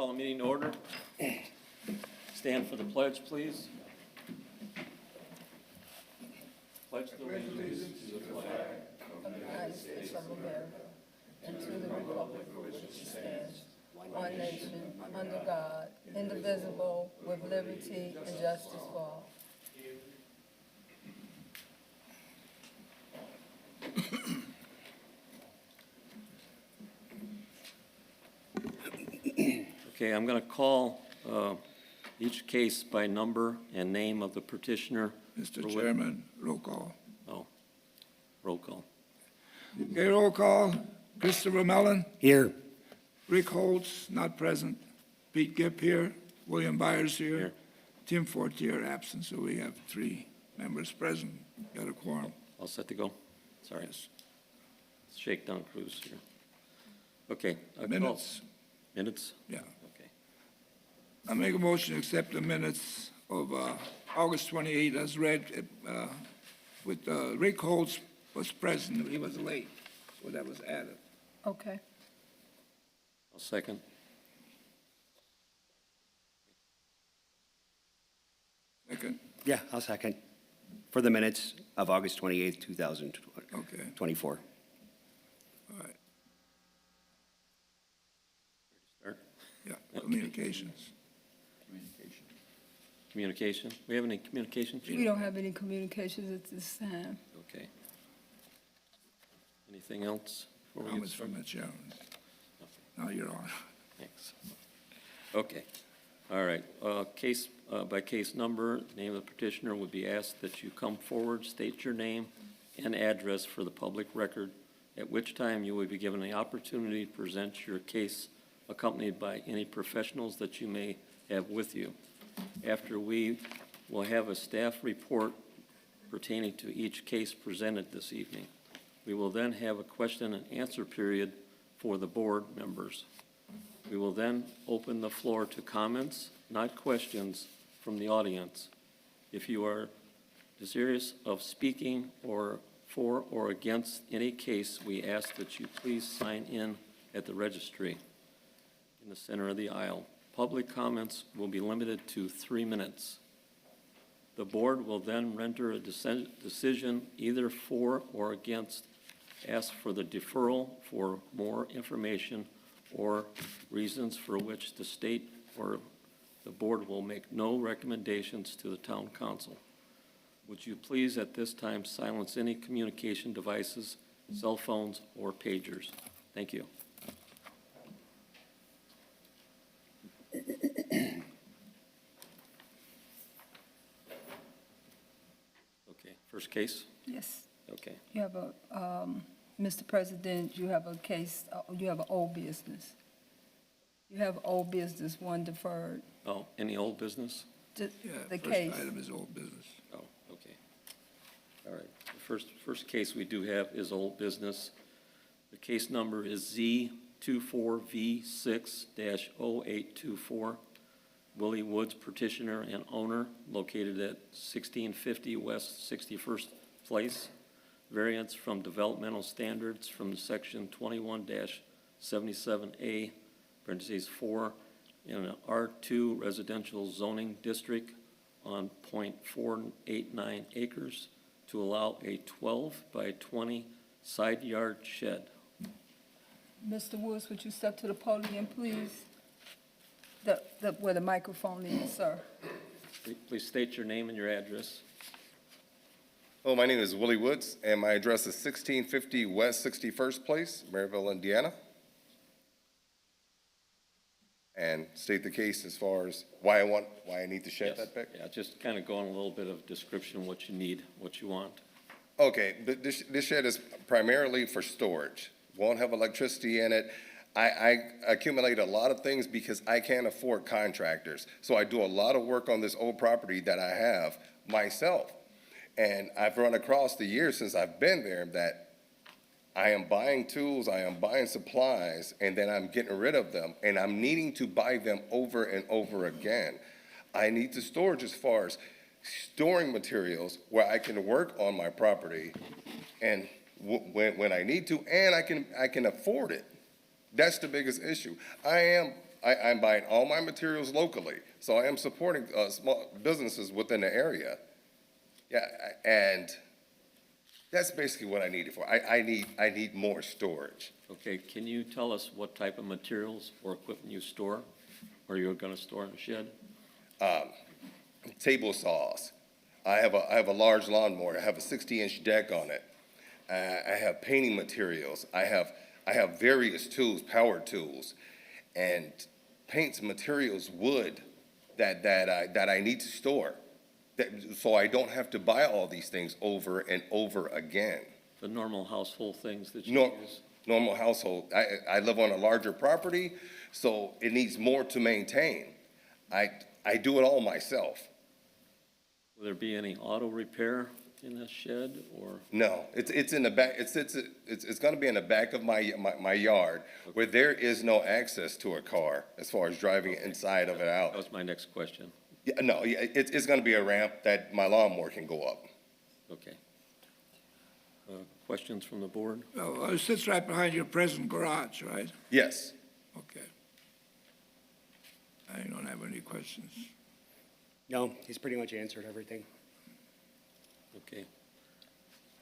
call the meeting to order. Stand for the pledge, please. Pledge allegiance to the flag of the United States of America and to the republic for which it stands, one nation, under God, indivisible, with liberty and justice for all. Okay, I'm going to call each case by number and name of the petitioner. Mr. Chairman, roll call. Oh, roll call. Okay, roll call. Christopher Mellon. Here. Rick Holtz, not present. Pete Gipp here. William Byers here. Here. Tim Fortier absent, so we have 3 members present. Got a quorum. All set to go? Sorry. Yes. Shakedown cruise here. Okay. Minutes. Minutes? Yeah. Okay. I make a motion to accept the minutes of August 28 as read with Rick Holtz was present. He was late, so that was added. Okay. I'll second. Second. Yeah, I'll second. For the minutes of August 28th, 2024. Okay. All right. Start. Yeah. Okay. Communications. Communication? We have any communication? We don't have any communications at this time. Okay. Anything else? before we get Comments started? from the chairman. Now you're on. Thanks. Okay. All right. Case by case number, name of the petitioner would be asked that you come forward, state your name and address for the public record, at which time you will be given the opportunity to present your case accompanied by any professionals that you may have with you. After we will have a staff report pertaining to each case presented this evening. We will then have a question and answer period for the board members. We will then open the floor to comments, not questions, from the audience. If you are desirous of speaking or for or against any case, we ask that you please sign in at the registry in the center of the aisle. Public comments will be limited to 3 minutes. The board will then render a decision either for or against, ask for the deferral for more information or reasons for which the state or the board will make no recommendations to the town council. Would you please at this time silence any communication devices, cell phones, or pagers? Thank you. Okay, first case? Yes. Okay. You have a, Mr. President, you have a case, you have an old business. You have old business, one deferred. Oh, any old business? Just Yeah, the first case. item is old business. Oh, okay. All right. The first case we do have is old business. The case number is Z24V6-0824. Willie Woods, petitioner and owner, located at 1650 West 61st Place. Variance from developmental standards from section 21-77A, parentheses 4, in an R2 residential zoning district on .489 acres to allow a 12 by 20 side yard shed. Mr. Woods, would you step to the podium, please? Where the microphone is, sir. Please state your name and your address. Hello, my name is Willie Woods, and my address is 1650 West 61st Place, Merrillville, Indiana. And state the case as far as why I need to shed Yes. that back. Yeah, just kind of go on a little bit of description, what you need, what you want. Okay, but this shed is primarily for storage. Won't have electricity in it. I accumulate a lot of things because I can't afford contractors. So I do a lot of work on this old property that I have myself. And I've run across the years since I've been there that I am buying tools, I am buying supplies, and then I'm getting rid of them, and I'm needing to buy them over and over again. I need the storage as far as storing materials where I can work on my property and when I need to, and I can afford it. That's the biggest issue. I am I'm buying all my materials locally, so I am supporting small businesses within the area. Yeah, and that's basically what I need it for. I need more storage. Okay, can you tell us what type of materials or equipment you store, or you're gonna store in the shed? Table saws. I have a large lawnmower. I have a 60-inch deck on it. I have painting materials. I have various tools, power tools, and paints and materials, wood that I need to store. So I don't have to buy all these things over and over again. The normal household things that you No, use? normal household. I live on a larger property, so it needs more to maintain. I do it all myself. Will there be any auto repair in this shed, or? No, it's in the back. It's going to be in the back of my yard where there is no access to a car as far as driving inside of it out. That was my next question. Yeah, no, yeah, it's going to be a ramp that my lawnmower can go up. Okay. Questions from the board? Well, it sits right behind your present garage, right? Yes. Okay. I don't have any questions. No, he's pretty much answered everything. Okay.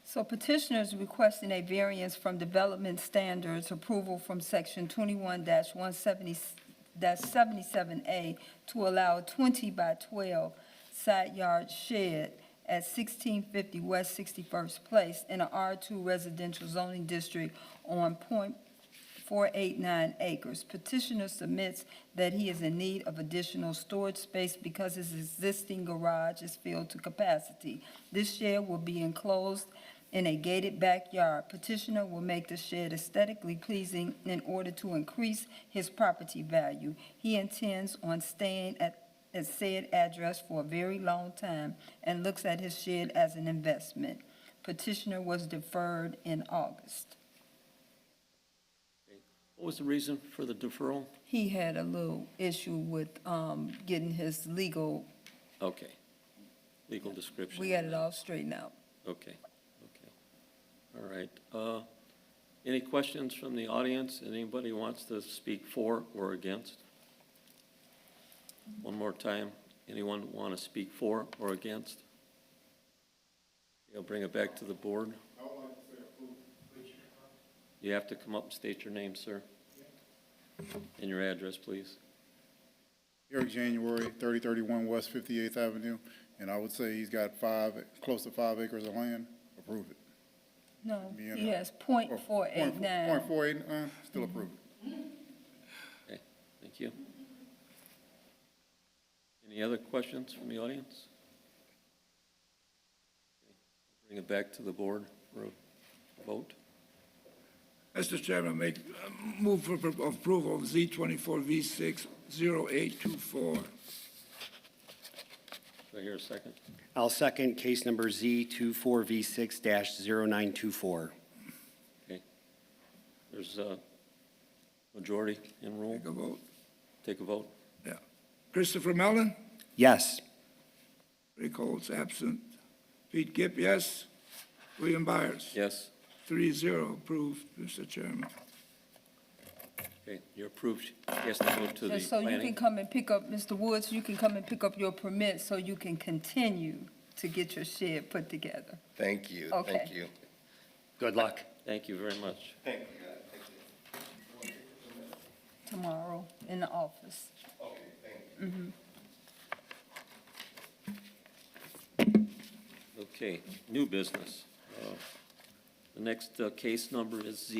So petitioner is requesting a variance from development standards approval from section 21-170-77A to allow a 20 by 12 side yard shed at 1650 West 61st Place in an R2 residential zoning district on .489 acres. Petitioner submits that he is in need of additional storage space because his existing garage is filled to capacity. This shed will be enclosed in a gated backyard. Petitioner will make the shed aesthetically pleasing in order to increase his property value. He intends on staying at said address for a very long time and looks at his shed as an investment. Petitioner was deferred in August. What was the reason for the deferral? He had a little issue with getting his legal, Okay. Legal description. we got it all straightened out. Okay, okay. All right. Any questions from the audience? Anybody wants to speak for or against? One more time. Anyone want to speak for or against? I'll bring it back to the board. You have to come up and state your name, sir. And your address, please. Eric January, 3031 West 58th Avenue, and I would say he's got close to 5 acres of land. Approve it. No, Me and he I. has .489. 0.489, still approve it. Okay, thank you. Any other questions from the audience? Bring it back to the board for a vote. Mr. Chairman, move for approval of Z24V60824. Do I hear a second? I'll second case number Z24V6-0924. Okay. There's a majority in rule. Take a vote. Take a vote. Yeah. Christopher Mellon? Yes. Rick Holt's absent. Pete Gipp, yes. William Byers? Yes? 3-0 approved, Mr. Chairman. Okay, you're approved. Yes, to go to the And so you can planning. come and pick up, Mr. Woods, you can come and pick up your permit so you can continue to get your shed put together. Thank you. Okay. Thank you. Good luck. Thank you very much. Thank you. Tomorrow in the office. Okay, thank you. Okay, new business. The next case number is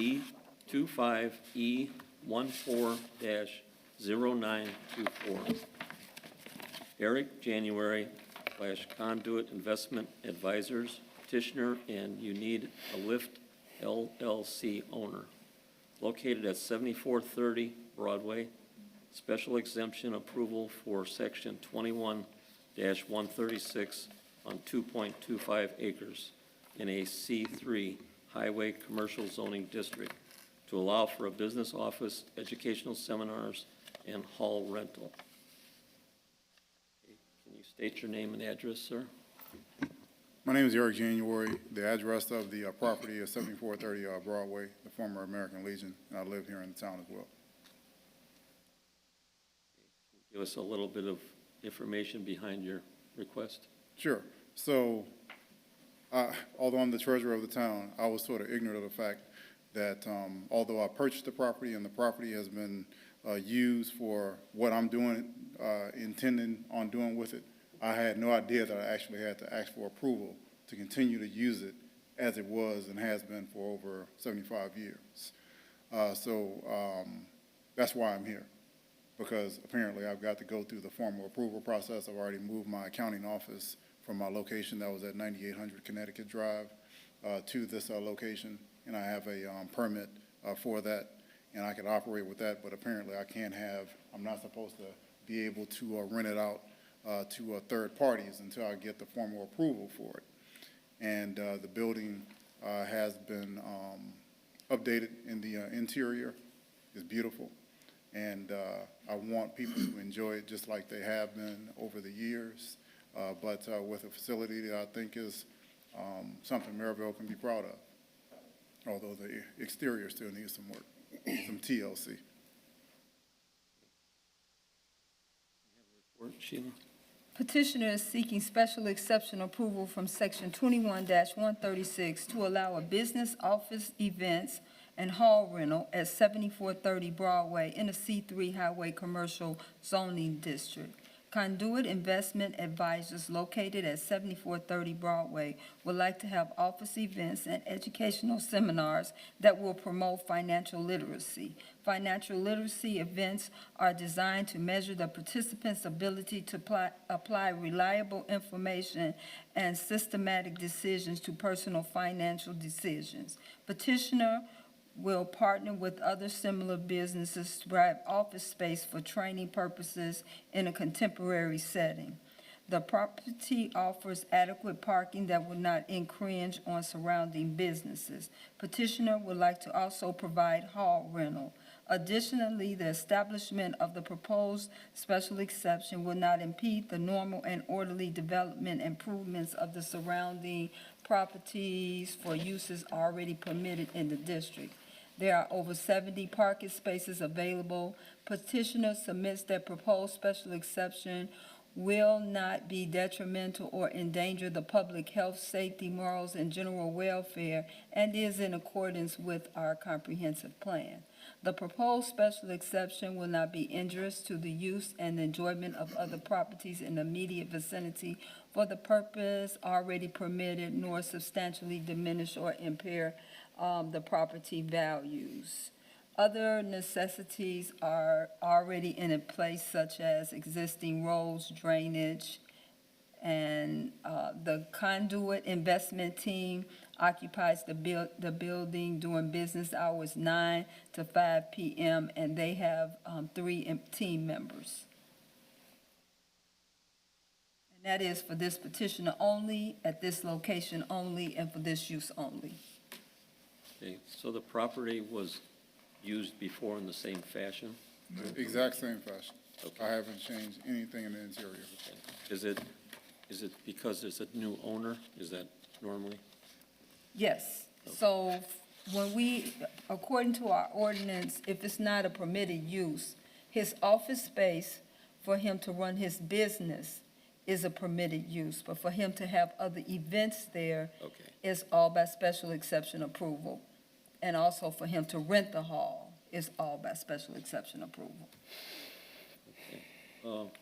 Z25E14-0924. Eric January / Conduit Investment Advisors, petitioner, and You Need a Lift LLC owner, located at 7430 Broadway. Special exemption approval for section 21-136 on 2.25 acres in a C3 Highway Commercial Zoning District to allow for a business office, educational seminars, and hall rental. Can you state your name and address, sir? My name is Eric January. The address of the property is 7430 Broadway, the former American Legion, and I live here in the town as well. give us a little bit of information behind your request? Sure. So, although I'm the treasurer of the town, I was sort of ignorant of the fact that although I purchased the property and the property has been used for what I'm doing, intending on doing with it, I had no idea that I actually had to ask for approval to continue to use it as it was and has been for over 75 years. That's why I'm here, because apparently I've got to go through the formal approval process. I've already moved my accounting office from my location that was at 9800 Connecticut Drive to this location, and I have a permit for that, and I can operate with that, but apparently I'm not supposed to be able to rent it out to third parties until I get the formal approval for it. And the building has been updated in the interior. It's beautiful. And I want people to enjoy it just like they have been over the years, but with a facility that I think is something Merrillville can be proud of, although the exterior still needs some work, some TLC. Report, Sheila? Petitioner is seeking special exception approval from Section 21-136 to allow a business, office, events, and hall rental at 7430 Broadway in a C3 Highway Commercial Zoning District. Conduit Investment Advisors located at 7430 Broadway would like to have office events and educational seminars that will promote financial literacy. Financial literacy events are designed to measure the participants' ability to apply reliable information and systematic decisions to personal financial decisions. Petitioner will partner with other similar businesses to provide office space for training purposes in a contemporary setting. The property offers adequate parking that will not infringe on surrounding businesses. Petitioner would like to also provide hall rental. Additionally, the establishment of the proposed special exception will not impede the normal and orderly development improvements of the surrounding properties for uses already permitted in the district. There are over 70 parking spaces available. Petitioner submits that proposed special exception will not be detrimental or endanger the public health, safety, morals, and general welfare, and is in accordance with our comprehensive plan. The proposed special exception will not be injurious to the use and enjoyment of other properties in the immediate vicinity for the purpose already permitted, nor substantially diminish or impair the property values. Other necessities are already in place, such as existing roads, drainage, and the Conduit Investment Team occupies the building during business hours 9 to 5 p.m., and they have 3 team members. And that is for this petitioner only, at this location only, and for this use only. Okay, so the property was used before in the same fashion? Exact same fashion. Okay. I haven't changed anything in the interior. Is it because there's a new owner? Is that normally? Yes, so when we, according to our ordinance, if it's not a permitted use, his office space for him to run his business is a permitted use, but for him to have other events there Okay. is all by special exception approval. And also for him to rent the hall is all by special exception approval.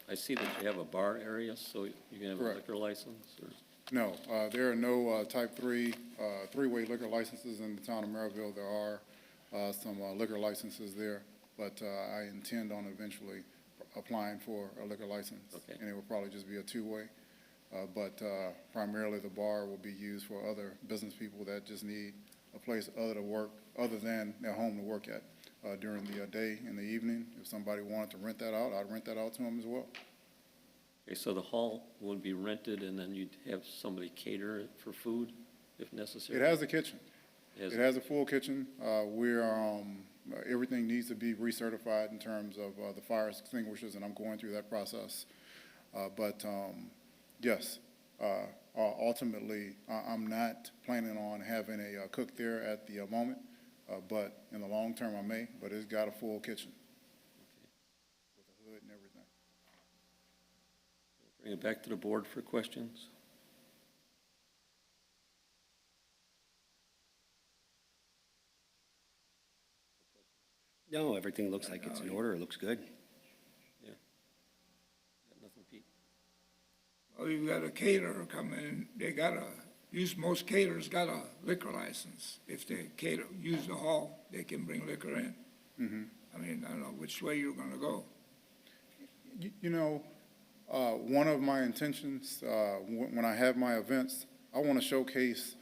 I see that you have a bar area, so you can have a Correct. liquor license, or? No, there are no type 3, three-way liquor licenses in the town of Merrillville. There are some liquor licenses there, but I intend on eventually applying for a liquor license. Okay. And it will probably just be a two-way. But primarily the bar will be used for other business people that just need a place other than their home to work at during the day and the evening. If somebody wanted to rent that out, I'd rent that out to them as well. Okay, so the hall would be rented, and then you'd have somebody cater it for food, if necessary? It has a kitchen. It It has a full kitchen. Everything needs to be recertified in terms of the fire extinguishers, and I'm going through that process. Yes, ultimately, I'm not planning on having a cook there at the moment, but in the long term I may, but it's got a full kitchen with a hood and everything. Bring it back to the board for questions. No, everything looks like it's in order. It looks good. Yeah. Got nothing, Pete? Well, you've got a caterer coming in, they most caterers got a liquor license. If they use the hall, they can bring liquor in. I mean, I don't know which way you're gonna go. You know, one of my intentions, when I have my events, I want to showcase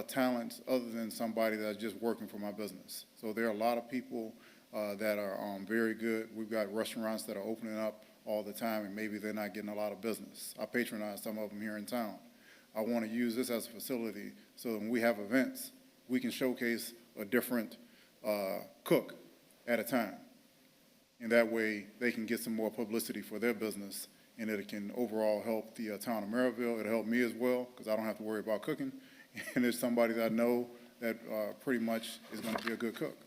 talents other than somebody that's just working for my business. So there are a lot of people that are very good. We've got restaurants that are opening up all the time, and maybe they're not getting a lot of business. I patronize some of them here in town. I want to use this as a facility so that when we have events, we can showcase a different cook at a time. And that way, they can get some more publicity for their business, and it can overall help the town of Merrillville. It'll help me as well, because I don't have to worry about cooking. And there's somebody that I know that pretty much is going to be a good cook.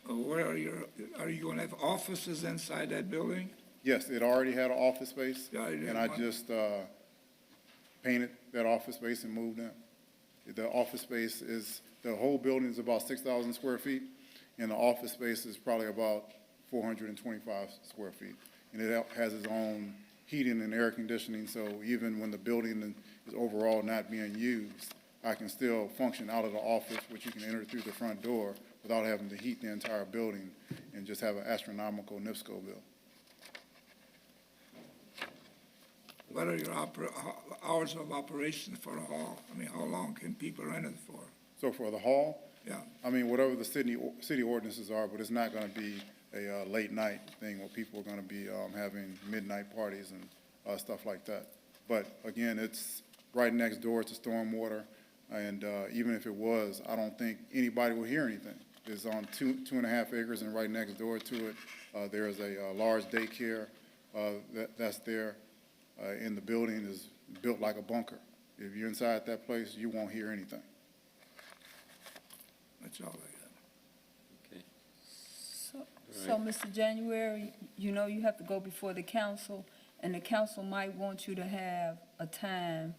Where are you gonna have offices inside that building? Yes, it already had an office space, Yeah, it and I did. just painted that office space and moved in. The office space the whole building is about 6,000 square feet, and the office space is probably about 425 square feet. And it has its own heating and air conditioning, so even when the building is overall not being used, I can still function out of the office, which you can enter through the front door without having to heat the entire building and just have an astronomical NIPSCO bill. What are your hours of operation for the hall? I mean, how long can people rent it for? So for the hall, Yeah, I mean, whatever the city ordinances are, but it's not going to be a late night thing where people are going to be having midnight parties and stuff like that. But again, it's right next door to stormwater, and even if it was, I don't think anybody will hear anything. It's on 2.5 acres, and right next door to it, there is a large daycare that's there, and the building is built like a bunker. If you're inside that place, you won't hear anything. that's all I Okay. So, Mr. January, you know you have to go before the council, and the council might want you to have a time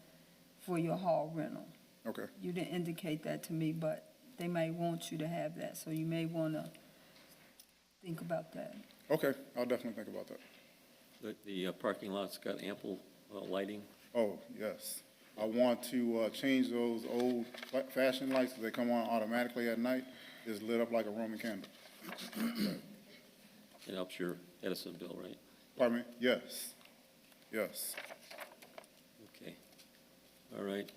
for your hall rental. Okay. You didn't indicate that to me, but they may want you to have that, so you may want to think about that. Okay, I'll definitely think about that. The parking lot's got ample lighting. Oh, yes. I want to change those old fashioned lights that come on automatically at night. It's lit up like a Roman candle. It helps your Edison bill, right? Pardon me? Yes. Yes. Okay. All right.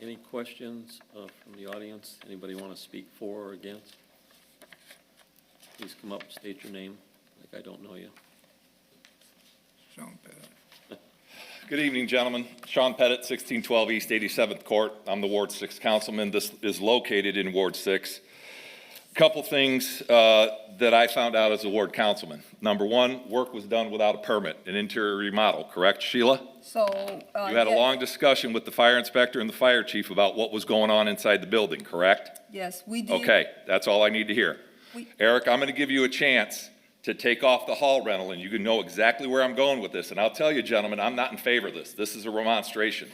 Any questions from the audience? Anybody want to speak for or against? Please come up and state your name, like I don't know you. Sean Pettit. Good evening, gentlemen. Sean Pettit, 1612 East 87th Court. I'm the Ward 6 councilman. This is located in Ward 6. Couple things that I found out as a ward councilman. Number one, work was done without a permit, an interior remodel, correct, Sheila? So. You had a yes. long discussion with the fire inspector and the fire chief about what was going on inside the building, correct? Yes, we did. Okay, that's all I need to hear. We- Eric, I'm going to give you a chance to take off the hall rental, and you can know exactly where I'm going with this. And I'll tell you, gentlemen, I'm not in favor of this. This is a remonstration.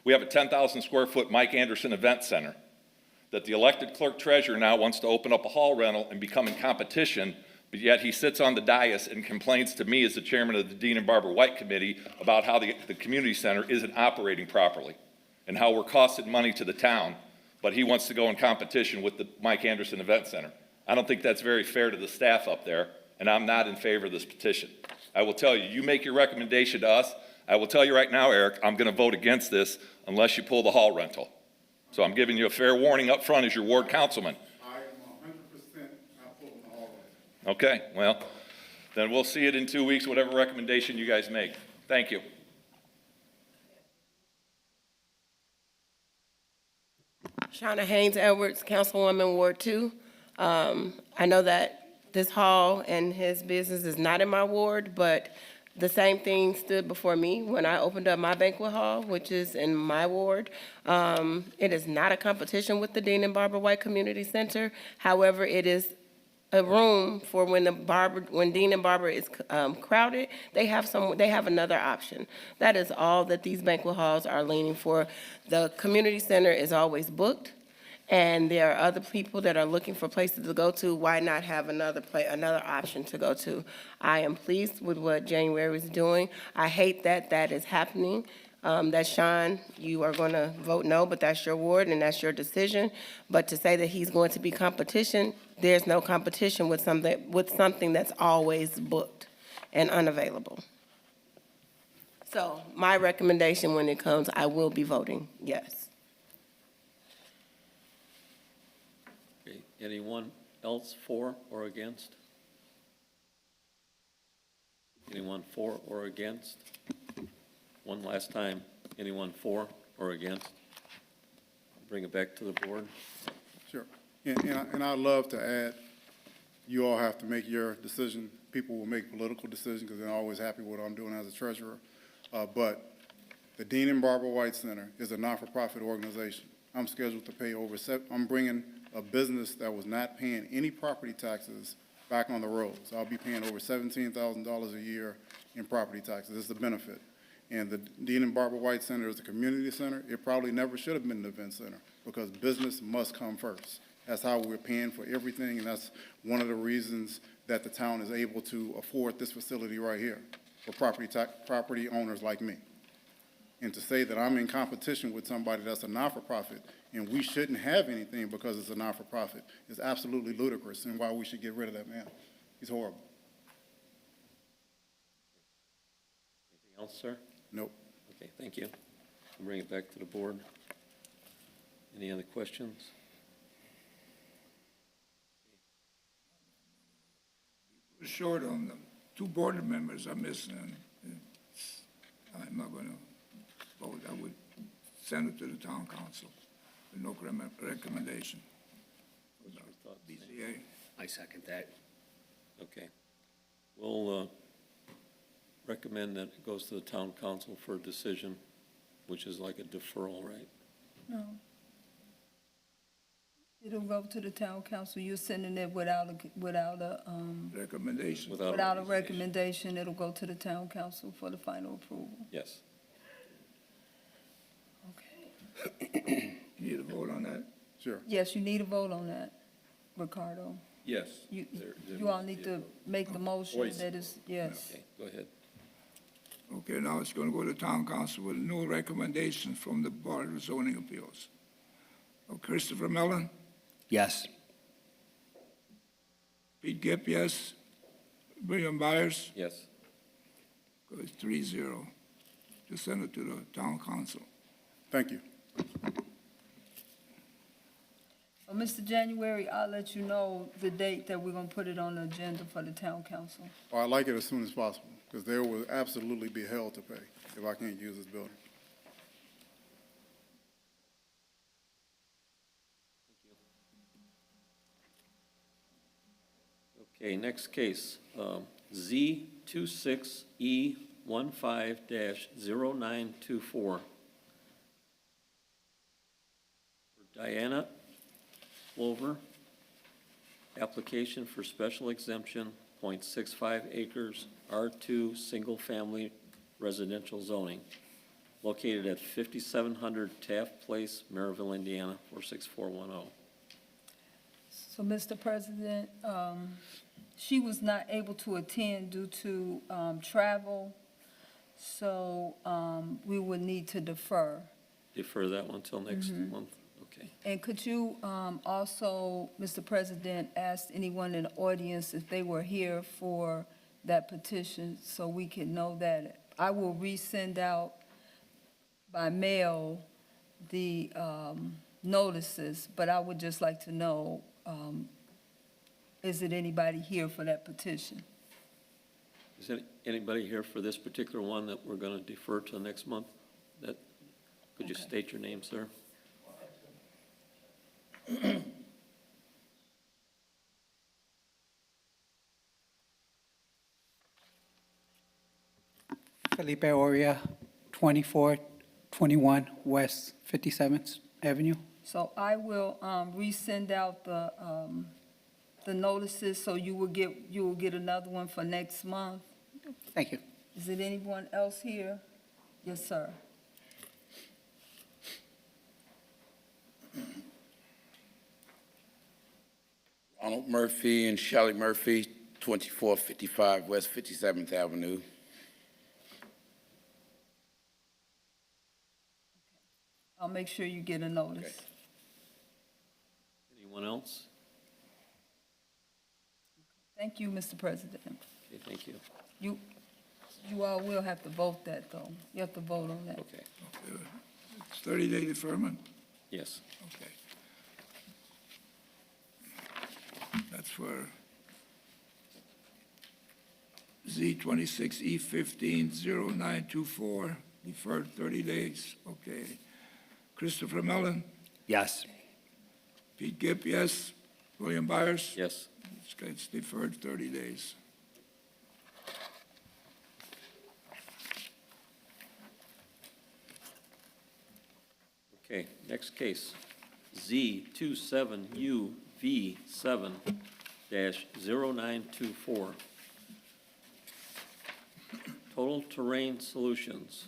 We have a 10,000 square foot Mike Anderson Event Center that the elected clerk treasurer now wants to open up a hall rental and become in competition, but yet he sits on the dais and complains to me as the chairman of the Dean and Barbara White Committee about how the community center isn't operating properly and how we're costing money to the town, but he wants to go in competition with the Mike Anderson Event Center. I don't think that's very fair to the staff up there, and I'm not in favor of this petition. I will tell you, you make your recommendation to us. I will tell you right now, Eric, I'm going to vote against this unless you pull the hall rental. So I'm giving you a fair warning up front as your ward councilman. I am 100% not pulling the hall rental. Okay, well, then we'll see it in 2 weeks, whatever recommendation you guys make. Thank you. Shauna Haynes Edwards, Councilwoman Ward 2. I know that this hall and his business is not in my ward, but the same thing stood before me when I opened up my banquet hall, which is in my ward. It is not a competition with the Dean and Barbara White Community Center. However, it is a room for when when Dean and Barber is crowded, they have another option. That is all that these banquet halls are leaning for. The community center is always booked, and there are other people that are looking for places to go to. Why not have another option to go to? I am pleased with what January is doing. I hate that that is happening. That Sean, you are going to vote no, but that's your ward and that's your decision. But to say that he's going to be competition, there's no competition with something that's always booked and unavailable. So my recommendation when it comes, I will be voting yes. Okay, anyone else for or against? Anyone for or against? One last time, anyone for or against? Bring it back to the board. Sure. And I'd love to add, you all have to make your decision. People will make political decisions because they're always happy with what I'm doing as a treasurer. But the Dean and Barbara White Center is a not-for-profit organization. I'm scheduled to pay I'm bringing a business that was not paying any property taxes back on the road. So I'll be paying over $17,000 a year in property taxes. It's a benefit. And the Dean and Barbara White Center is a community center. It probably never should have been an event center because business must come first. That's how we're paying for everything, and that's one of the reasons that the town is able to afford this facility right here for property owners like me. And to say that I'm in competition with somebody that's a not-for-profit and we shouldn't have anything because it's a not-for-profit is absolutely ludicrous, and why we should get rid of that man. He's horrible. Anything else, sir? Nope. Okay, thank you. I'll bring it back to the board. Any other questions? We're short on them. 2 board members are missing. I'm not going to vote. I would send it to the town council with no recommendation. BZA. I second that. Okay. We'll recommend that it goes to the town council for a decision, which is like a deferral, right? No. It'll go to the town council. You're sending it without a Recommendation. without a recommendation. It'll go to the town council for the final approval. Yes. Okay. You need a vote on that? Sure. Yes, you need a vote on that, Ricardo. Yes. You all need to make the motion that is, yes. Okay, go ahead. Okay, now it's going to go to town council with no recommendations from the Board of Zoning Appeals. Christopher Mellon, Yes. Pete Gipp, yes. William Byers, Yes. goes 3-0. To send it to the town council. Thank you. So, Mr. January, I'll let you know the date that we're gonna put it on the agenda for the town council. Well, I'd like it as soon as possible because there will absolutely be hell to pay if I can't use this building. Okay, next case, Z26E15-0924. For Diana Clover, application for special exemption, .65 acres, R2, single-family residential zoning, located at 5700 Taft Place, Merrillville, Indiana, 46410. So, Mr. President, she was not able to attend due to travel, so we would need to defer. Defer that one till next month? Okay. And could you also, Mr. President, ask anyone in the audience if they were here for that petition so we can know that? I will resend out by mail the notices, but I would just like to know, is it anybody here for that petition? Is there anybody here for this particular one that we're going to defer to next month? Could you Okay. state your name, sir? Felipe Oria, 2421 West 57th Avenue. So I will resend out the the notices, so you will get another one for next month. Thank you. Is it anyone else here? Yes, sir. Ronald Murphy and Shelley Murphy, 2455 West 57th Avenue. I'll make sure you get a notice. Anyone else? Thank you, Mr. President. Okay, thank you. You all will have to vote that, though. You have to vote on that. Okay, It's 30-day deferment? yes. Okay. That's for Z26E150924, deferred 30 days. Okay. Christopher Mellon, Yes. Pete Gipp, yes. William Byers? Yes. It's deferred 30 days. Okay, next case, Z27UV7-0924. Total Terrain Solutions.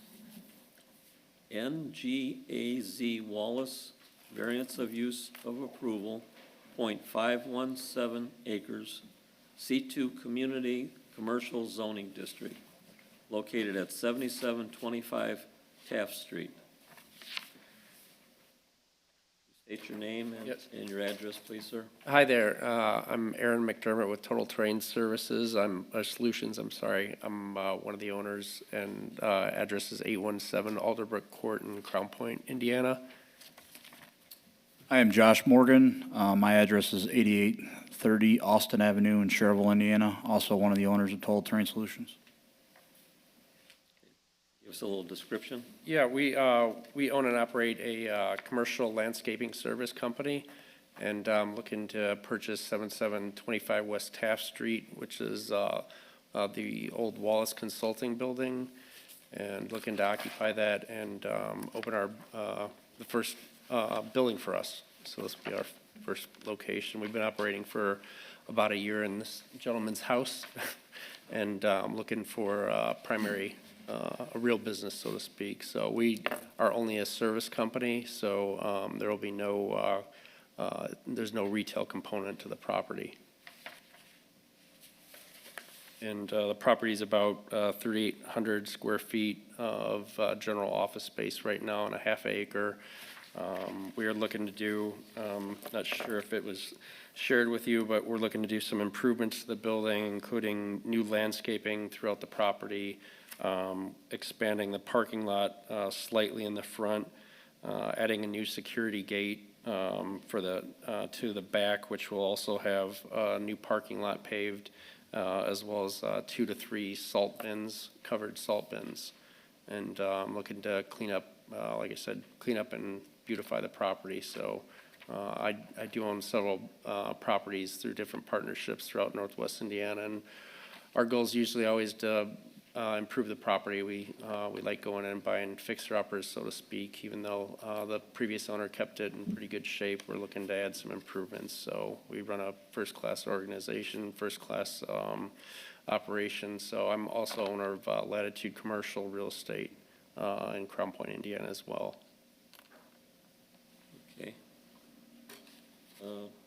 NGAZ Wallace, variance of use of approval, .517 acres, C2 Community Commercial Zoning District, located at 7725 Taft Street. State your name Yes. and your address, please, sir. Hi there, I'm Aaron McDermott with Total Terrain Services, Solutions, I'm sorry. I'm one of the owners, and address is 817 Alderbrook Court in Crown Point, Indiana. I am Josh Morgan. My address is 8830 Austin Avenue in Cherville, Indiana. Also one of the owners of Total Terrain Solutions. Give us a little description. Yeah, we own and operate a commercial landscaping service company, and looking to purchase 7725 West Taft Street, which is the old Wallace Consulting Building, and looking to occupy that and open our the first building for us. So this will be our first location. We've been operating for about a year in this gentleman's house, and looking for primary, a real business, so to speak. So we are only a service company, so there will be no, there's no retail component to the property. And the property is about 3,800 square feet of general office space right now on a half acre. We are looking to do, not sure if it was shared with you, but we're looking to do some improvements to the building, including new landscaping throughout the property, expanding the parking lot slightly in the front, adding a new security gate for to the back, which will also have a new parking lot paved, as well as 2 to 3 salt bins, covered salt bins. And I'm looking to clean up, like I said, clean up and beautify the property. So I do own several properties through different partnerships throughout Northwest Indiana, and our goal is usually always to improve the property. We like going in and buying fixer-uppers, so to speak. Even though the previous owner kept it in pretty good shape, we're looking to add some improvements. So we run a first-class organization, first-class operation. So I'm also owner of Latitude Commercial Real Estate in Crown Point, Indiana as well. Okay.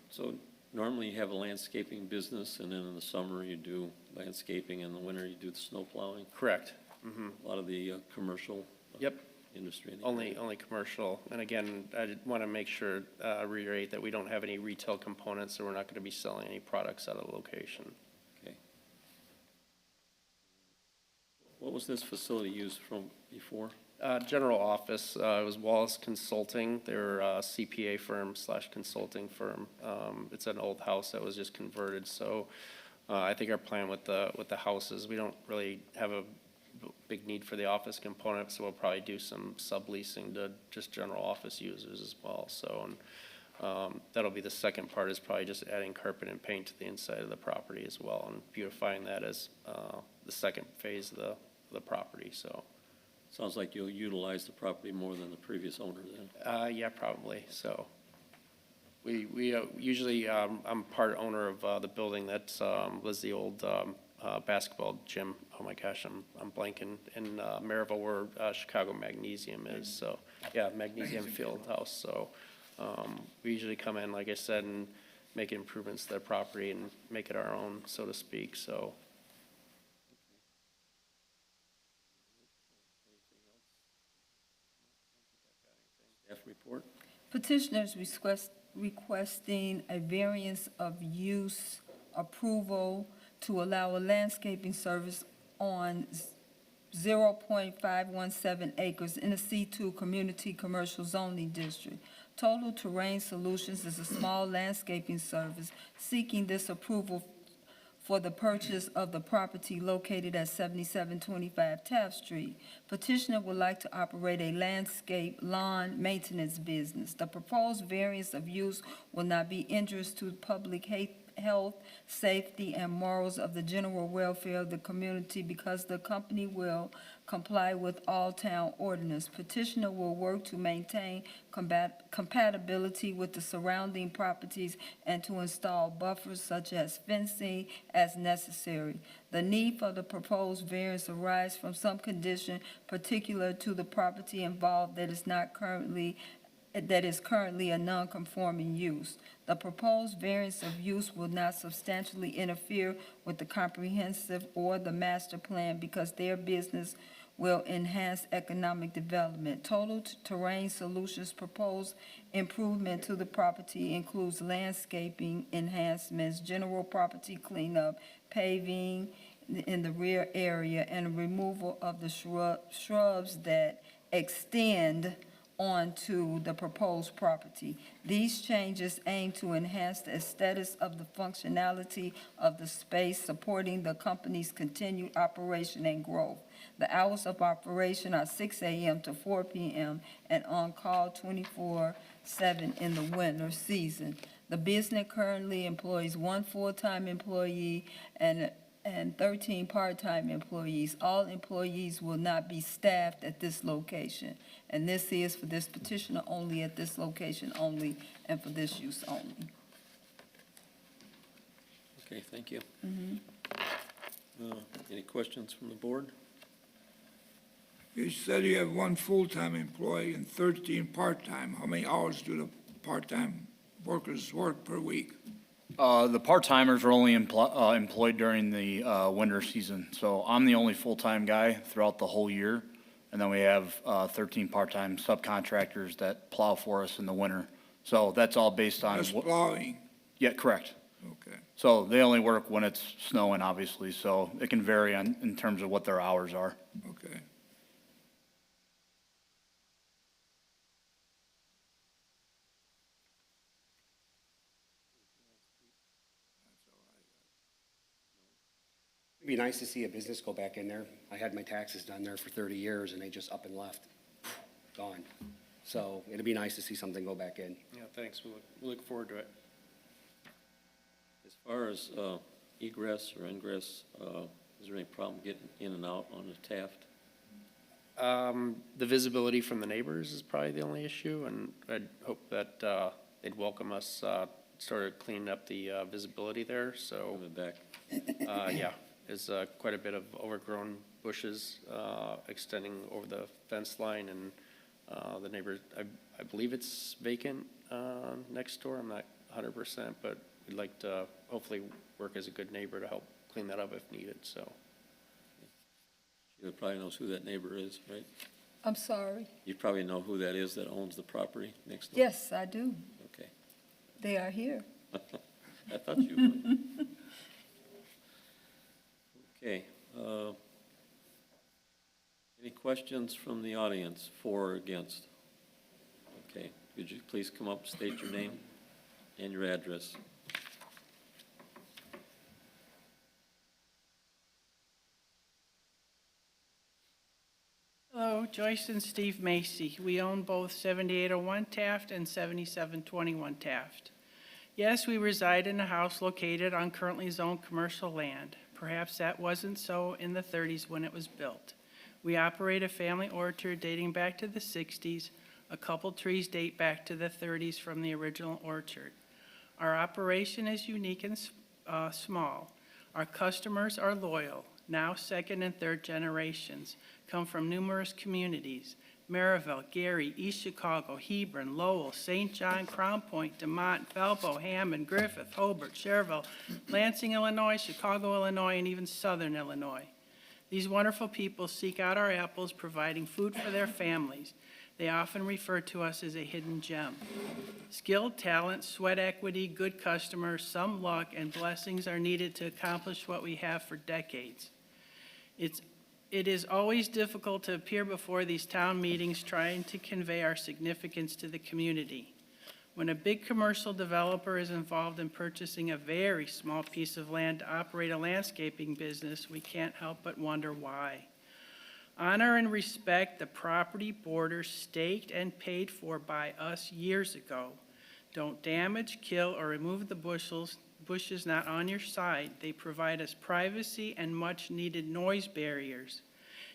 So normally you have a landscaping business, and then in the summer you do landscaping, in the winter you do the snow plowing. Correct. Mm-hmm. A lot of the commercial Yep. industry. in the Only area. commercial. And again, I want to make sure, reiterate that we don't have any retail components, so we're not going to be selling any products out of the location. Okay. What was this facility used from before? General office, it was Wallace Consulting. They're a CPA firm / consulting firm. It's an old house that was just converted, so I think our plan with the house is we don't really have a big need for the office component, so we'll probably do some subleasing to just general office users as well. So, and that'll be the second part, is probably just adding carpet and paint to the inside of the property as well, and beautifying that as the second phase of the property. So. Sounds like you'll utilize the property more than the previous owner then. Yeah, probably, so. Usually, I'm part owner of the building that was the old basketball gym. Oh my gosh, I'm blanking. In Merrillville, where Chicago Magnesium is. So, yeah, Magnesium Field House. So we usually come in, like I said, and make improvements to their property and make it our own, so to speak. So. Staff report? Petitioners requesting a variance of use approval to allow a landscaping service on 0.517 acres in a C2 Community Commercial Zoning District. Total Terrain Solutions is a small landscaping service seeking this approval for the purchase of the property located at 7725 Taft Street. Petitioner would like to operate a landscape lawn maintenance business. The proposed variance of use will not be injurious to public health, safety, and morals of the general welfare of the community because the company will comply with all town ordinance. Petitioner will work to maintain compatibility with the surrounding properties and to install buffers such as fencing as necessary. The need for the proposed variance arises from some condition particular to the property involved that is currently a non-conforming use. The proposed variance of use will not substantially interfere with the comprehensive or the master plan because their business will enhance economic development. Total Terrain Solutions proposed improvement to the property includes landscaping enhancements, general property cleanup, paving in the rear area, and removal of the shrubs that extend onto the proposed property. These changes aim to enhance the aesthetics of the functionality of the space, supporting the company's continued operation and growth. The hours of operation are 6 a.m. to 4 p.m. and on call 24/7 in the winter season. The business currently employs 1 full-time employee and 13 part-time employees. All employees will not be staffed at this location. And this is for this petitioner only, at this location only, and for this use only. Okay, thank you. Any questions from the board? You said you have 1 full-time employee and 13 part-time. How many hours do the part-time workers work per week? The part-timers are only employed during the winter season. So I'm the only full-time guy throughout the whole year. And then we have 13 part-time subcontractors that plow for us in the winter. So that's all based on. Just plowing? Yeah, correct. Okay. So they only work when it's snowing, obviously. So it can vary in terms of what their hours are. Okay. It'd be nice to see a business go back in there. I had my taxes done there for 30 years, and they just up and left, gone. So it'd be nice to see something go back in. Yeah, thanks. We look forward to it. As far as egress or ingress, is there any problem getting in and out on the Taft? The visibility from the neighbors is probably the only issue, and I'd hope that they'd welcome us started cleaning up the visibility there. So Coming back? yeah, there's quite a bit of overgrown bushes extending over the fence line, and the neighbors, I believe it's vacant next door. I'm not 100%, but we'd like to hopefully work as a good neighbor to help clean that up if needed. So. You probably knows who that neighbor is, right? I'm sorry. You probably know who that is that owns the property next door? Yes, I do. Okay. They are here. I thought you would. Okay. Any questions from the audience, for or against? Okay. Could you please come up, state your name and your address? Hello, Joyce and Steve Macy. We own both 7801 Taft and 7721 Taft. Yes, we reside in a house located on currently zoned commercial land. Perhaps that wasn't so in the 30s when it was built. We operate a family orchard dating back to the 60s. A couple trees date back to the 30s from the original orchard. Our operation is unique and small. Our customers are loyal, now second and third generations, come from numerous communities: Merrillville, Gary, East Chicago, Hebron, Lowell, St. John, Crown Point, DeMont, Valpo, Hammond, Griffith, Hobart, Cherville, Lansing, Illinois, Chicago, Illinois, and even Southern Illinois. These wonderful people seek out our apples, providing food for their families. They often refer to us as a hidden gem. Skill, talent, sweat equity, good customers, some luck, and blessings are needed to accomplish what we have for decades. It is always difficult to appear before these town meetings trying to convey our significance to the community. When a big commercial developer is involved in purchasing a very small piece of land to operate a landscaping business, we can't help but wonder why. Honor and respect the property borders staked and paid for by us years ago. Don't damage, kill, or remove the bushes not on your side. They provide us privacy and much-needed noise barriers.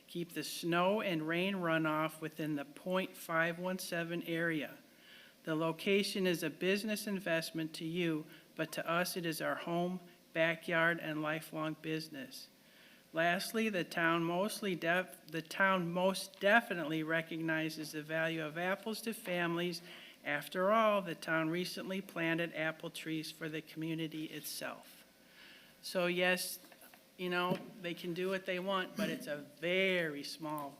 Keep the snow and rain runoff within the .517 area. The location is a business investment to you, but to us it is our home, backyard, and lifelong business. Lastly, the town most definitely recognizes the value of apples to families. After all, the town recently planted apple trees for the community itself. So yes, you know, they can do what they want, but it's a very small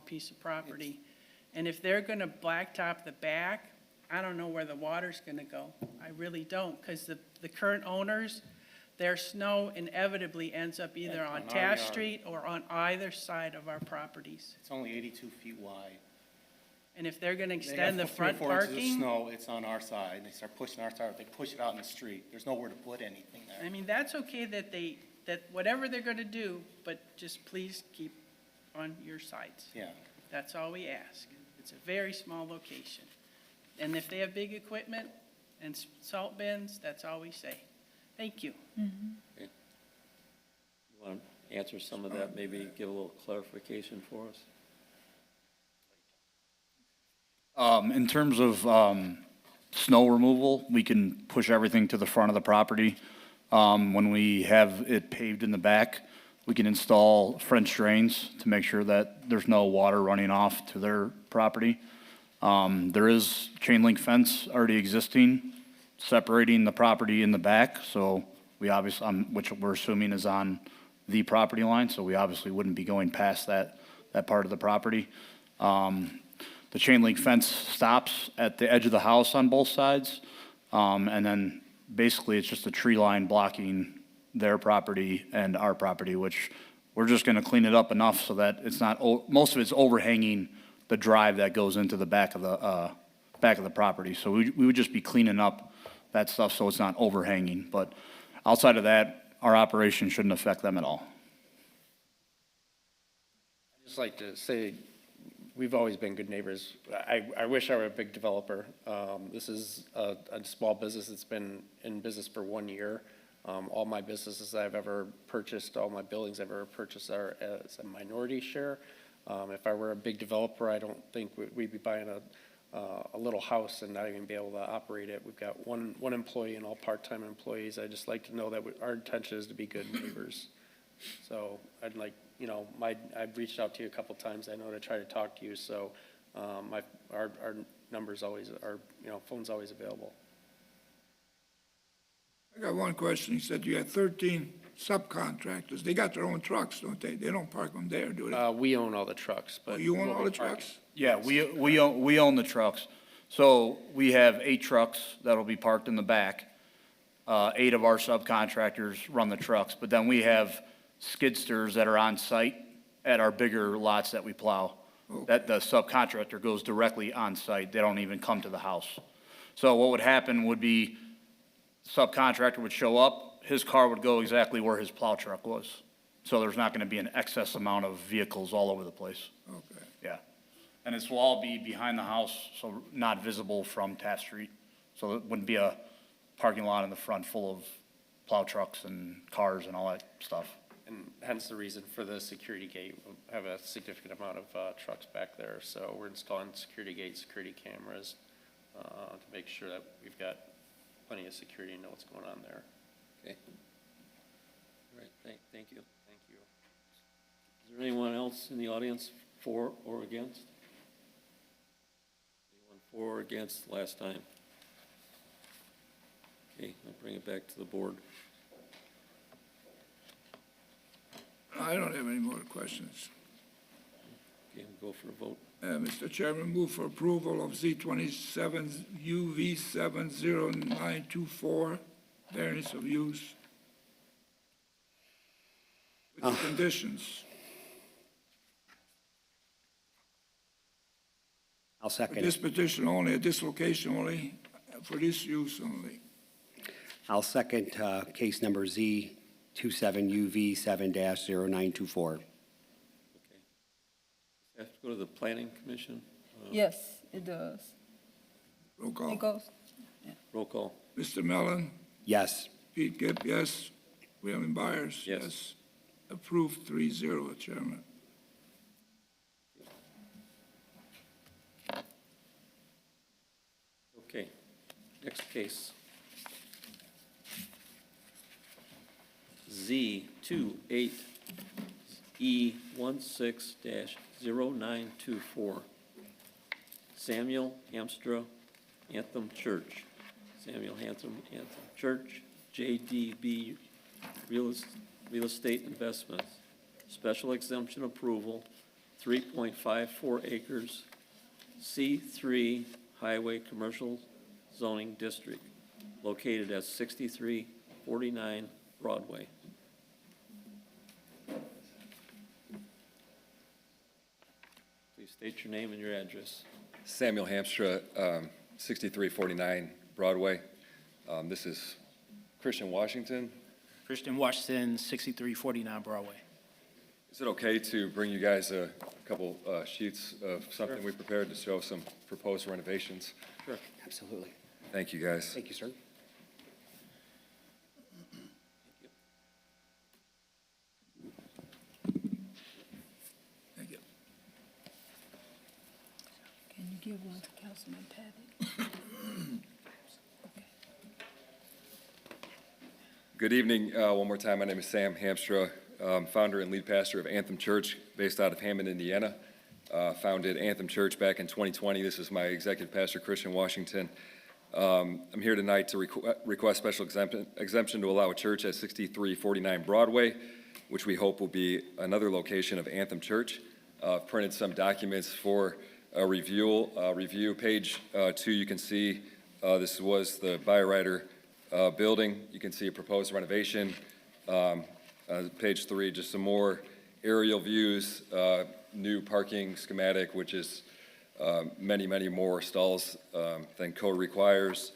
piece of property. And if they're gonna blacktop the back, I don't know where the water's gonna go. I really don't, because the current owners, their snow inevitably ends up either on Taft Street or on either side of our properties. It's only 82 feet wide. And if they're gonna extend the front They have 3 or 4 inches of parking, snow, it's on our side. They start pushing our side, they push it out in the street. There's nowhere to put anything there. I mean, that's okay that whatever they're gonna do, but just please keep on your sides. Yeah. That's all we ask. It's a very small location. And if they have big equipment and salt bins, that's all we say. Thank you. You want to answer some of that, maybe give a little clarification for us? In terms of snow removal, we can push everything to the front of the property. When we have it paved in the back, we can install French drains to make sure that there's no water running off to their property. There is chain link fence already existing, separating the property in the back, so we obviously, which we're assuming is on the property line, so we obviously wouldn't be going past that part of the property. The chain link fence stops at the edge of the house on both sides, and then basically it's just a tree line blocking their property and our property, which we're just gonna clean it up enough so that it's not, most of it's overhanging the drive that goes into the back of the property. So we would just be cleaning up that stuff so it's not overhanging. But outside of that, our operation shouldn't affect them at all. I'd just like to say, we've always been good neighbors. I wish I were a big developer. This is a small business that's been in business for 1 year. All my businesses I've ever purchased, all my buildings I've ever purchased are as a minority share. If I were a big developer, I don't think we'd be buying a little house and not even be able to operate it. We've got one employee and all part-time employees. I'd just like to know that our intention is to be good neighbors. So I'd like, you know, I've reached out to you a couple times. I know to try to talk to you, so our numbers always are, you know, phone's always available. I got one question. You said you had 13 subcontractors. They got their own trucks, don't they? They don't park them there, do they? We own all the trucks, but. Oh, you own we'll all be the parking. trucks? Yeah, we own the trucks. So we have 8 trucks that'll be parked in the back. 8 of our subcontractors run the trucks, but then we have skidsters that are on site at our bigger lots that we plow. That the subcontractor goes directly on site. They don't even come to the house. So what would happen would be subcontractor would show up, his car would go exactly where his plow truck was. So there's not gonna be an excess amount of vehicles all over the place. Okay. Yeah. And this will all be behind the house, so not visible from Taft Street. So it wouldn't be a parking lot in the front full of plow trucks and cars and all that stuff. And hence the reason for the security gate. We'll have a significant amount of trucks back there, so we're installing security gates, security cameras, to make sure that we've got plenty of security and know what's going on there. Okay. All right, thank you. Thank you. Is there anyone else in the audience for or against? Anyone for or against last time? Okay, I'll bring it back to the board. I don't have any more questions. Okay, we'll go for a vote. Mr. Chairman, move for approval of Z27 UV 70924, variance of use. With the conditions. I'll For second this it. petition only, at this location only, for this use only. I'll second case number Z27UV7-0924. Okay. Have to go to the planning commission? Yes, it does. Roll call. It goes, Roll call. Mr. Mellon, Yes. Pete Gibb, yes. William Byers, Yes. yes. Approved 3-0, Chairman. Okay, next case. Z28E16-0924. Samuel Hamstra, Anthem Church. Samuel Anthem Church, JDB Real Estate Investments. Special exemption approval, 3.54 acres, C3 Highway Commercial Zoning District, located at 6349 Broadway. Please state your name and your address. Samuel Hamstra, 6349 Broadway. This is Christian Washington. Christian Washington, 6349 Broadway. Is it okay to bring you guys a couple sheets of something we prepared to show some proposed renovations? Sure. Absolutely. Thank you, guys. Thank you, sir. Thank you. can you give one to Councilman Patty? Good evening. One more time, my name is Sam Hamstra, founder and lead pastor of Anthem Church, based out of Hammond, Indiana. Founded Anthem Church back in 2020. This is my executive pastor, Christian Washington. I'm here tonight to request special exemption to allow a church at 6349 Broadway, which we hope will be another location of Anthem Church. I've printed some documents for a review. Page 2, you can see this was the Byrider building. You can see a proposed renovation. Page 3, just some more aerial views, new parking schematic, which is many, many more stalls than code requires.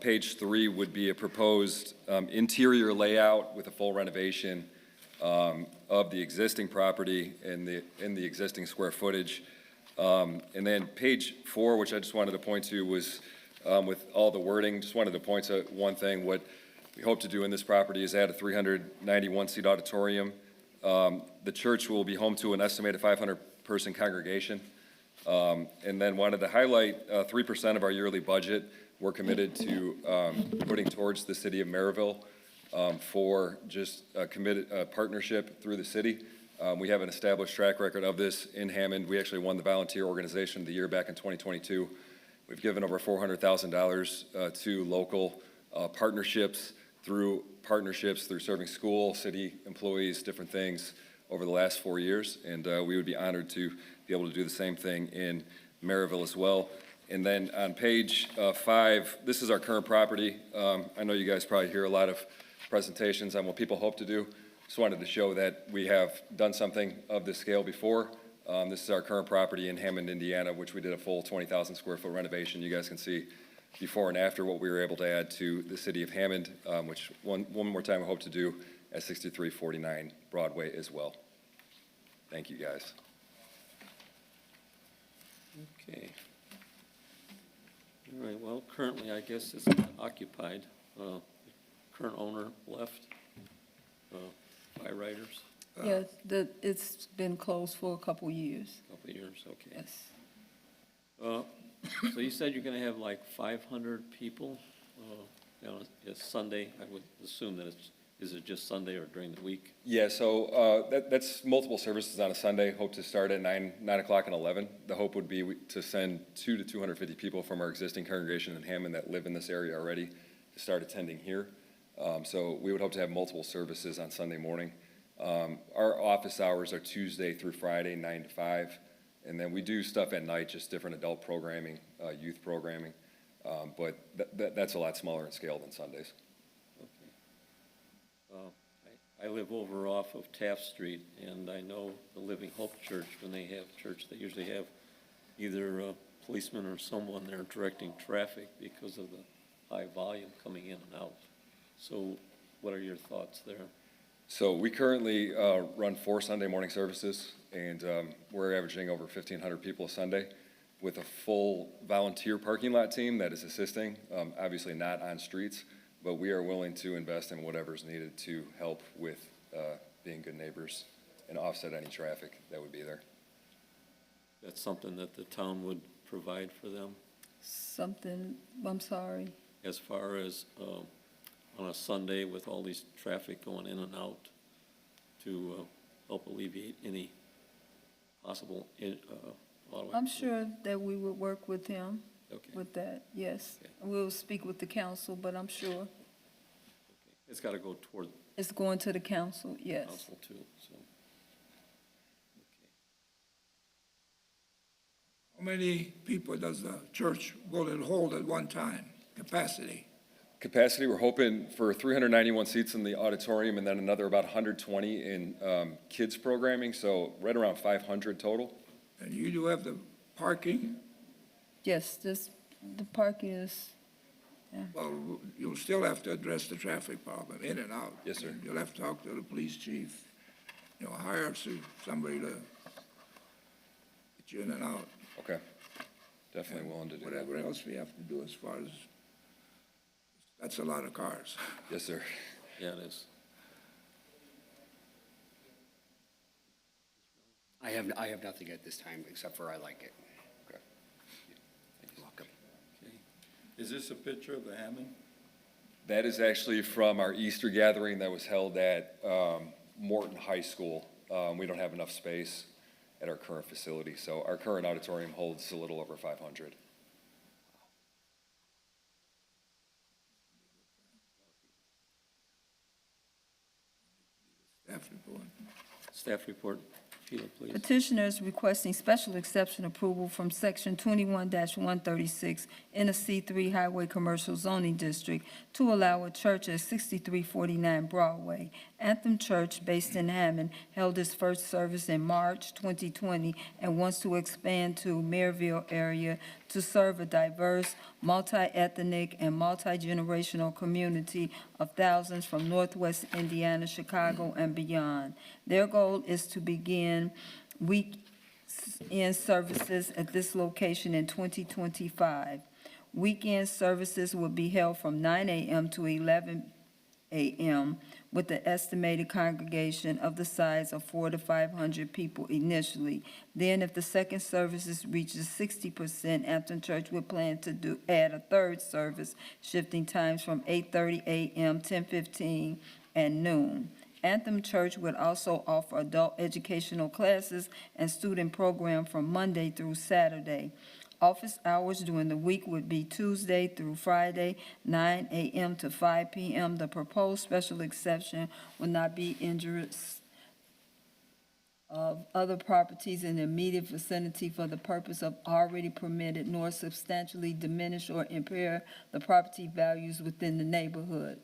Page 3 would be a proposed interior layout with a full renovation of the existing property in the existing square footage. And then page 4, which I just wanted to point to, was with all the wording, just wanted to point to one thing. What we hope to do in this property is add a 391-seat auditorium. The church will be home to an estimated 500-person congregation. And then wanted to highlight 3% of our yearly budget we're committed to putting towards the city of Merrillville for just a committed partnership through the city. We have an established track record of this in Hammond. We actually won the Volunteer Organization of the Year back in 2022. We've given over $400,000 to local partnerships through serving school, city employees, different things over the last 4 years. And we would be honored to be able to do the same thing in Merrillville as well. And then on page 5, this is our current property. I know you guys probably hear a lot of presentations on what people hope to do. Just wanted to show that we have done something of this scale before. This is our current property in Hammond, Indiana, which we did a full 20,000 square foot renovation. You guys can see before and after what we were able to add to the city of Hammond, which one more time I hope to do at 6349 Broadway as well. Thank you, guys. Okay. All right, well, currently, I guess it's occupied. Current owner left, by writers, Yes, it's been closed for a couple years, couple of years, okay. yes. So you said you're gonna have like 500 people? You know, it's Sunday, I would assume that is it just Sunday or during the week? Yeah, so that's multiple services on a Sunday. Hope to start at 9 o'clock and 11. The hope would be to send 200 to 250 people from our existing congregation in Hammond that live in this area already to start attending here. So we would hope to have multiple services on Sunday morning. Our office hours are Tuesday through Friday, 9 to 5. And then we do stuff at night, just different adult programming, youth programming. But that's a lot smaller in scale than Sundays. I live over off of Taft Street, and I know the Living Hope Church, when they have church, they usually have either a policeman or someone there directing traffic because of the high volume coming in and out. So what are your thoughts there? So we currently run 4 Sunday morning services, and we're averaging over 1,500 people a Sunday with a full volunteer parking lot team that is assisting, obviously not on streets, but we are willing to invest in whatever's needed to help with being good neighbors and offset any traffic that would be there. That's something that the town would provide for them Something, I'm sorry. as far as on a Sunday with all these traffic going in and out to help alleviate any possible auto I'm sure that we would work with him Okay. with that, yes. Okay. We'll speak with the council, but I'm sure It's got to go toward it's going to the council, yes. council too, so. How many people does the church will it hold at one time, capacity? Capacity, we're hoping for 391 seats in the auditorium and then another about 120 in kids programming, so right around 500 total. And you do have the parking? Yes, the parking is, Well, you'll still have to address the traffic problem, in and out. Yes, sir. You'll have to talk to the police chief, hire somebody to get you in and out. Okay, definitely willing to do that. Whatever else we have to do as far as, that's a lot of cars. Yes, sir. Yeah, it is. I have nothing at this time, except for I like it. Okay. You're welcome. Is this a picture of the Hammond? That is actually from our Easter gathering that was held at Morton High School. We don't have enough space at our current facility, so our current auditorium holds a little over 500. Staff report. Staff report, Sheila, please. petitioners requesting special exception approval from section 21-136 in a C3 Highway Commercial Zoning District to allow a church at 6349 Broadway. Anthem Church, based in Hammond, held its first service in March 2020 and wants to expand to Merrillville area to serve a diverse, multi-ethnic, and multi-generational community of thousands from Northwest Indiana, Chicago, and beyond. Their goal is to begin weekend services at this location in 2025. Weekend services will be held from 9 a.m. to 11 a.m. with the estimated congregation of the size of 400 to 500 people initially. Then, if the second service reaches 60%, Hampton Church would plan to add a third service, shifting times from 8:30 a.m., 10:15, and noon. Anthem Church would also offer adult educational classes and student program from Monday through Saturday. Office hours during the week would be Tuesday through Friday, 9 a.m. to 5 p.m. The proposed special exception will not be injurious of other properties in the immediate vicinity for the purpose of already permitted, nor substantially diminish or impair the property values within the neighborhood.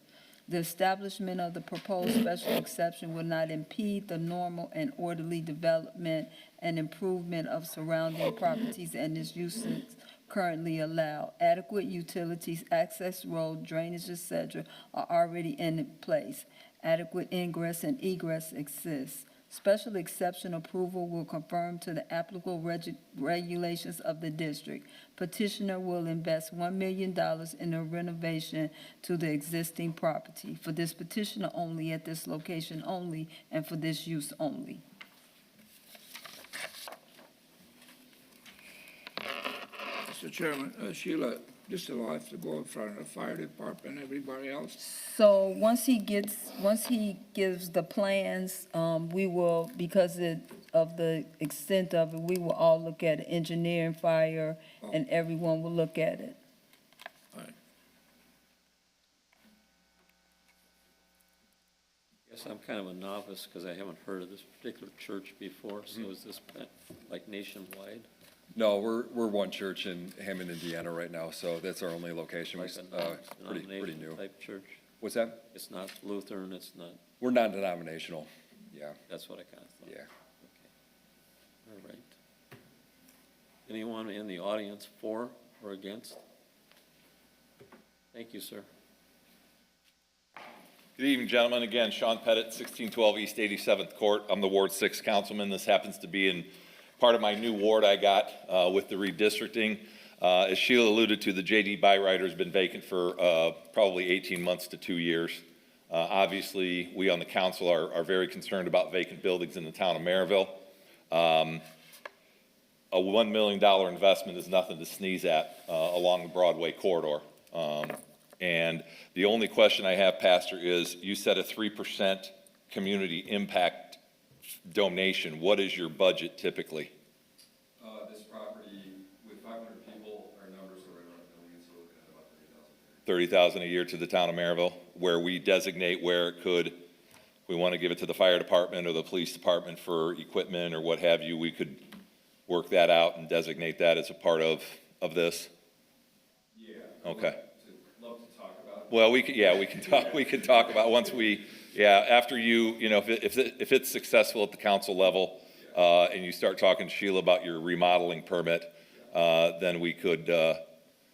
The establishment of the proposed special exception will not impede the normal and orderly development and improvement of surrounding properties and its uses currently allowed. Adequate utilities, access road, drainage, etc. are already in place. Adequate ingress and egress exists. Special exception approval will conform to the applicable regulations of the district. Petitioner will invest $1 million in a renovation to the existing property. For this petitioner only, at this location only, and for this use only. Mr. Chairman, Sheila, this will have to go in front of the fire department and everybody else. So once he gives the plans, we will, because of the extent of it, we will all look at it, engineering, fire, and everyone will look at it. Guess I'm kind of a novice because I haven't heard of this particular church before, so is this like nationwide? No, we're one church in Hammond, Indiana right now, so that's our only location. Like a Pretty denomination new. type church? What's that? It's not Lutheran, it's not, We're non-denominational, yeah, that's what I kind of thought. yeah. Okay. All right. Anyone in the audience for or against? Thank you, sir. Good evening, gentlemen. Again, Sean Pettit, 1612 East 87th Court. I'm the Ward 6 councilman. This happens to be in part of my new ward I got with the redistricting. As Sheila alluded to, the J.D. Byrider has been vacant for probably 18 months to 2 years. Obviously, we on the council are very concerned about vacant buildings in the town of Merrillville. A $1 million investment is nothing to sneeze at along the Broadway corridor. And the only question I have, Pastor, is you said a 3% community impact donation. What is your budget typically? This property, with 500 people, our numbers are right around $1 million, so we're looking at about $30,000 a year to the town of Merrillville, where we designate where it could, we want to give it to the fire department or the police department for equipment or what have you, we could work that out and designate that as a part of this? Yeah. Okay. Love to talk about it. Well, we can talk about once we, after you know, if it's successful at the council level, and you start talking to Sheila about your remodeling permit, then we could,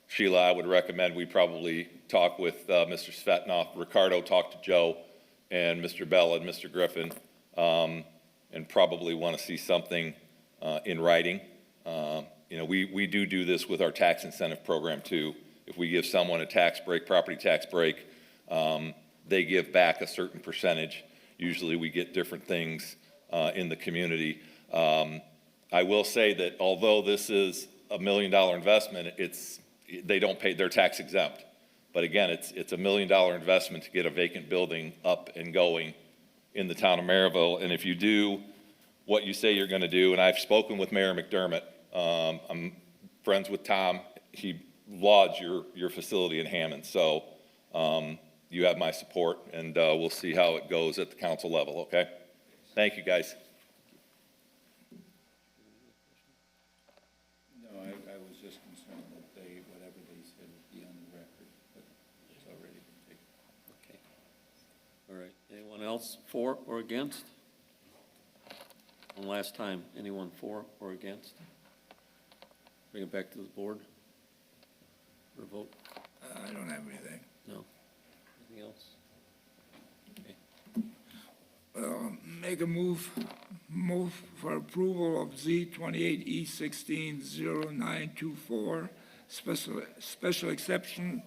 Sheila, I would recommend we probably talk with, Mr. Svetnoff, Ricardo, talk to Joe, and Mr. Bell and Mr. Griffin, and probably want to see something, in writing. You know, we do this with our tax incentive program too. If we give someone a tax break, property tax break, they give back a certain percentage. Usually we get different things in the community. I will say that although this is a $1 million investment, they don't pay, they're tax exempt. But again, it's a $1 million investment to get a vacant building up and going in the town of Merrillville. And if you do what you say you're going to do, and I've spoken with Mayor McDermott, I'm friends with Tom, he lauds your facility in Hammond. So you have my support, and we'll see how it goes at the council level, okay? Thank you, guys. No, I was just concerned that whatever they said would be on the record, but it's already been taken. Okay. All right. Anyone else for or against? One last time, anyone for or against? Bring it back to the board for a vote. I don't have anything. No. Anything else? Make a move for approval of Z 28E160924, special exception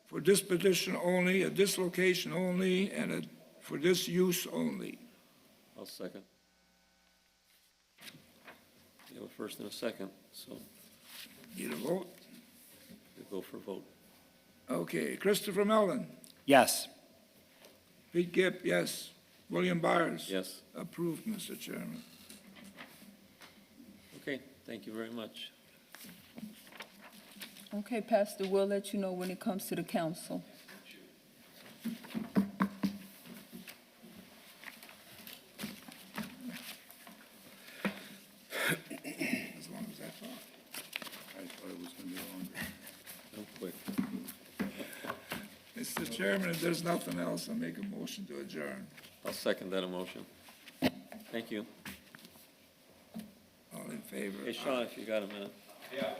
for this petition only, at this location only, and for this use only. I'll second. You have a first and a second, so Need a vote? we'll go for a vote. Okay, Christopher Mellon, Yes. Pete Gipp, yes. William Byers? Yes. Approved, Mr. Chairman. Okay, thank you very much. Okay, Pastor, we'll let you know when it comes to the council. As long as that's all. I thought it was going to be longer. Real quick. Mr. Chairman, if there's nothing else, I'll make a motion to adjourn. I'll second that motion. Thank you. All in favor? Hey, Sean, if you got a minute. Yeah.